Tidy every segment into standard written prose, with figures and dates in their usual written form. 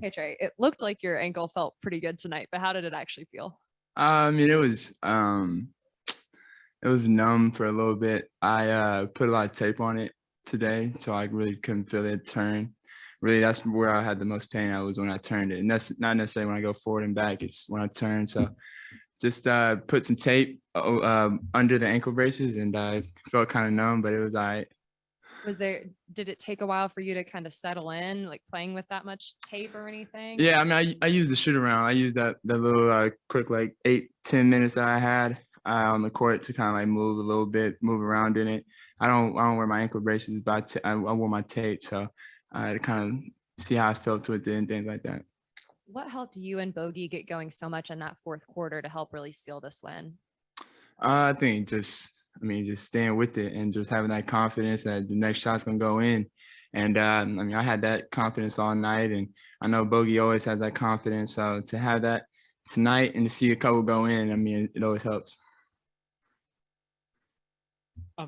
Hey Trey, it looked like your ankle felt pretty good tonight, but how did it actually feel? I mean, it was numb for a little bit. I put a lot of tape on it today, so I really couldn't feel it turn. Really, that's where I had the most pain. I was when I turned it, and that's not necessarily when I go forward and back. It's when I turn. So just put some tape under the ankle braces, and I felt kind of numb, but it was all right. Did it take a while for you to kind of settle in, like playing with that much tape or anything? Yeah, I mean, I used the shoot around. I used that little quick like 8-10 minutes that I had on the court to kind of like move a little bit, move around in it. I don't wear my ankle braces, but I wore my tape, so to kind of see how I felt with it and things like that. What helped you and Bogey get going so much in that fourth quarter to help really seal this win? I think just staying with it and just having that confidence that the next shot's gonna go in. And I mean, I had that confidence all night, and I know Bogey always has that confidence. So to have that tonight and to see a couple go in, I mean, it always helps.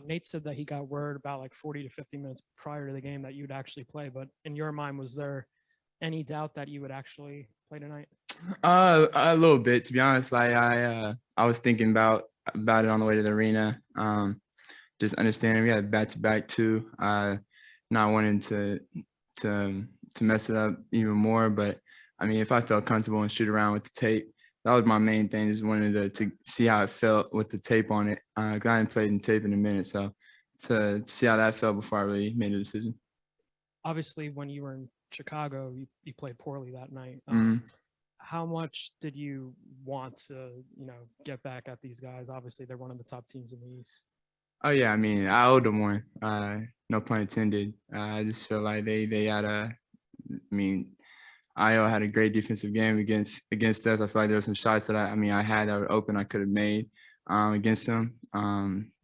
Nate said that he got word about like 40 to 50 minutes prior to the game that you'd actually play. But in your mind, was there any doubt that you would actually play tonight? A little bit, to be honest. Like I was thinking about it on the way to the arena. Just understanding we had back to back too. Not wanting to mess it up even more, but I mean, if I felt comfortable and shoot around with the tape, that was my main thing. Just wanted to see how it felt with the tape on it. 'Cause I hadn't played in tape in a minute, so to see how that felt before I really made a decision. Obviously, when you were in Chicago, you played poorly that night. How much did you want to, get back at these guys? Obviously, they're one of the top teams in the East. Oh yeah, I mean, I owed them one. No pun intended. I just feel like they had I mean, Io had a great defensive game against us. I feel like there were some shots that I had that were open I could have made against them.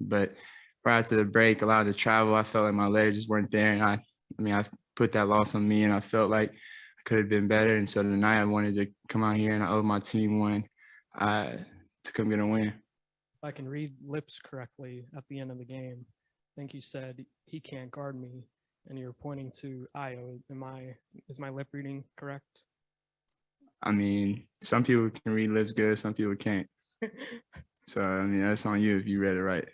But prior to the break, a lot of the travel, I felt like my legs just weren't there, and I put that loss on me, and I felt like I could have been better. And so tonight, I wanted to come out here and I owed my team one to come get a win. If I can read lips correctly at the end of the game, I think you said he can't guard me, and you're pointing to Io. Is my lip reading correct? I mean, some people can read lips good, some people can't. So I mean, that's on you if you read it right.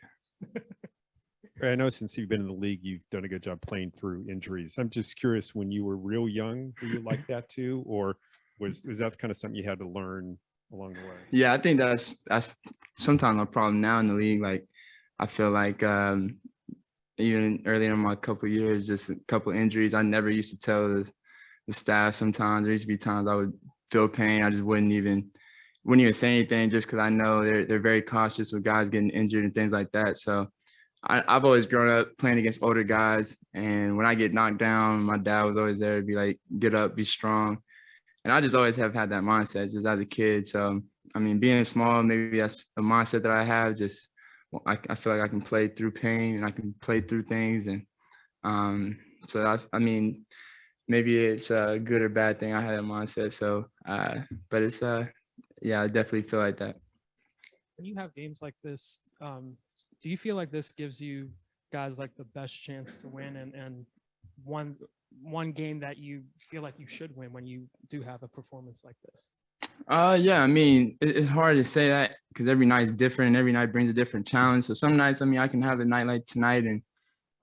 I know since you've been in the league, you've done a good job playing through injuries. I'm just curious, when you were real young, were you like that too, or was that kind of something you had to learn along the way? Yeah, I think that's sometimes a problem now in the league. Like, I feel like even early in my couple of years, just a couple of injuries. I never used to tell the staff. Sometimes there used to be times I would feel pain. I just wouldn't even say anything, just because I know they're very cautious with guys getting injured and things like that. So I've always grown up playing against older guys, and when I get knocked down, my dad was always there to be like, get up, be strong. And I just always have had that mindset just as a kid. So, I mean, being small, maybe that's a mindset that I have. Just I feel like I can play through pain and I can play through things. And so, I mean, maybe it's a good or bad thing. I had that mindset. So, but it's, yeah, I definitely feel like that. When you have games like this, do you feel like this gives you guys like the best chance to win and one game that you feel like you should win when you do have a performance like this? Yeah, I mean, it's hard to say that because every night's different and every night brings a different challenge. So some nights, I mean, I can have a night like tonight, and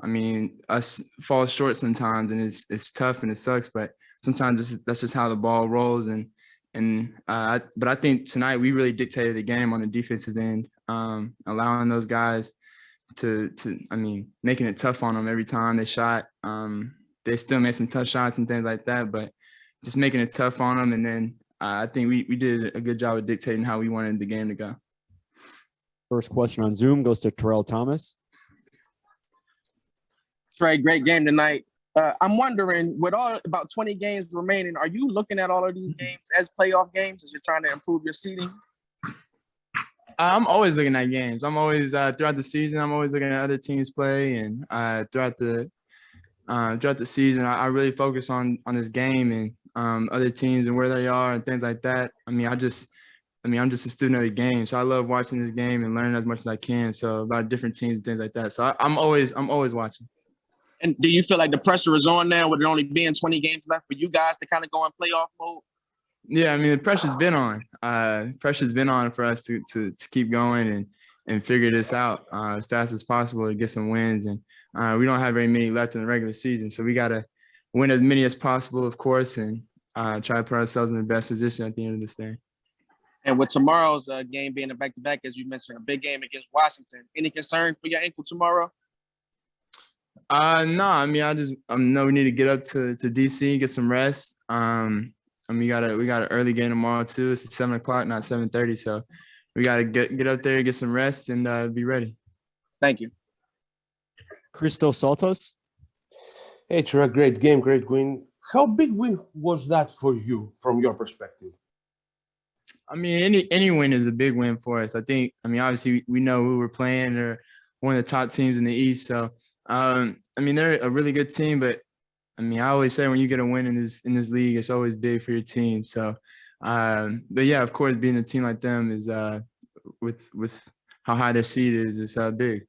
I mean, us fall short sometimes, and it's tough and it sucks. But sometimes that's just how the ball rolls. But I think tonight we really dictated the game on the defensive end, allowing those guys to I mean, making it tough on them every time they shot. They still made some tough shots and things like that, but just making it tough on them. And then I think we did a good job of dictating how we wanted the game to go. First question on Zoom goes to Terrell Thomas. Trae, great game tonight. I'm wondering, with all about 20 games remaining, are you looking at all of these games as playoff games as you're trying to improve your seeding? I'm always looking at games. I'm always throughout the season. I'm always looking at other teams play, and throughout the season, I really focus on this game and other teams and where they are and things like that. I'm just a student of the game, so I love watching this game and learning as much as I can. So about different teams and things like that. So I'm always watching. And do you feel like the pressure is on now with it only being 20 games left for you guys to kind of go in playoff mode? Yeah, I mean the pressure's been on. Pressure's been on for us to keep going and figure this out as fast as possible to get some wins. And we don't have very many left in the regular season, so we gotta win as many as possible, of course, and try to put ourselves in the best position at the end of this thing. And with tomorrow's game being a back-to-back, as you mentioned, a big game against Washington, any concern for your ankle tomorrow? No, I mean I know we need to get up to DC, get some rest. I mean, we got an early game tomorrow too. It's at 7 o'clock, not 7:30. So we got to get up there, get some rest, and be ready. Thank you. Christos Saltos. Hey, Trae, great game, great win. How big win was that for you from your perspective? I mean, any win is a big win for us. I mean, obviously we know who we're playing. They're one of the top teams in the East. So, I mean, they're a really good team, but I mean, I always say when you get a win in this league, it's always big for your team. So, but yeah, of course, being a team like them is with how high their seed is big.